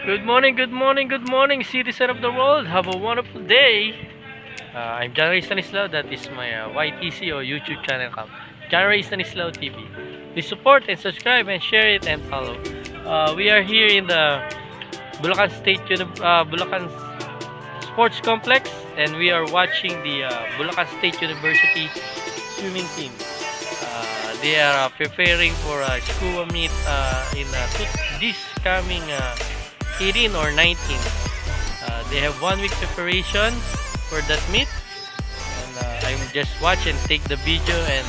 Good morning, good morning, good morning, citizen of the world. Have a wonderful day. I'm John Ray Stanislao. That is my YTC or YouTube channel account. John Ray Stanislao TV. Please support and subscribe and share it and follow. We are here in the Bulacan Sports Complex, and we are watching the Bulacan State University swimming team. They are preparing for a scuba meet in this coming 18 or 19. They have 1 week preparation for that meet, and I'm just watching, take the video, and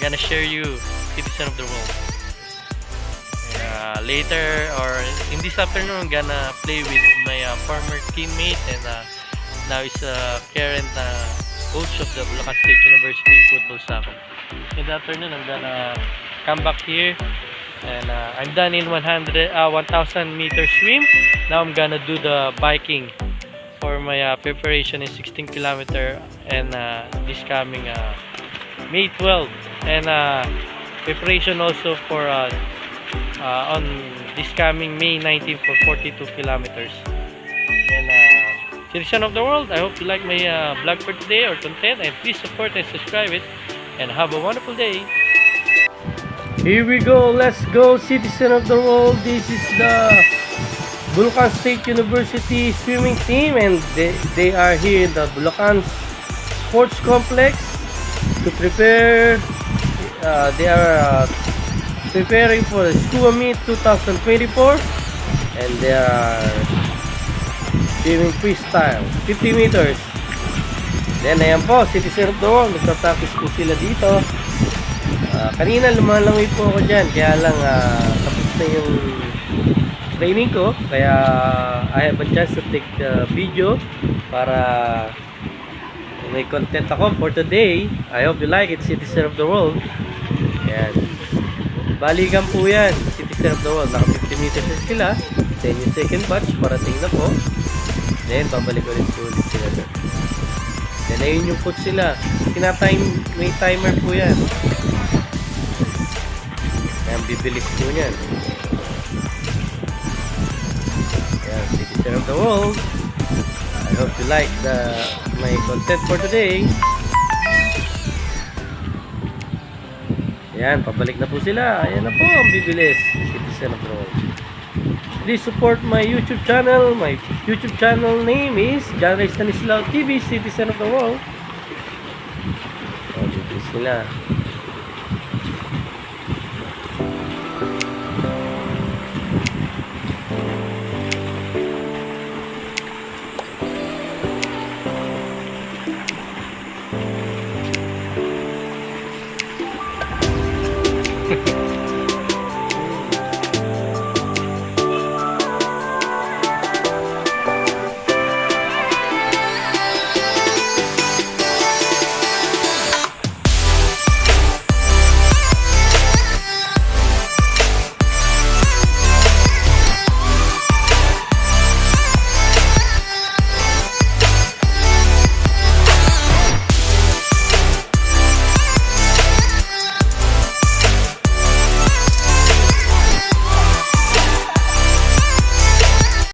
gonna share you citizen of the world. Later or in this afternoon, I'm gonna play with my former teammate and now is current coach of the Bulacan State University in football soccer. In the afternoon, I'm gonna come back here, and I'm done in 1,000 meter swim. Now I'm gonna do the biking for my preparation in 16 kilometer and this coming May 12, and preparation also for on this coming May 19 for 42 kilometers. And citizen of the world, I hope you like my vlog for today or content, and please support and subscribe it, and have a wonderful day. Here we go, let's go, citizen of the world. This is the Bulacan State University swimming team, and they are here in the Bulacan Sports Complex to prepare. They are preparing for the Scuba Meet 2024, and they are swimming freestyle 50 meters. Then ayan po, citizen of the world, nagtatapos po sila dito. Kanina lumalangoy po ako dyan, kaya lang tapos na yung training ko, kaya I have a chance to take the video para may content ako for today. I hope you like it, citizen of the world. Ayan, balikan po yan, citizen of the world. Naka 50 meters na sila, then yung second batch parating na po, then babalik ulit sila doon. Then ayun yung coach sila, may timer po yan. Ayan, bibilis po yan. Ayan, citizen of the world, I hope you like my content for today. Ayan, pabalik na po sila. Ayan na po, ang bibilis, citizen of the world. Please support my YouTube channel. My YouTube channel name is John Ray Stanislao TV, citizen of the world. Bibilis nila.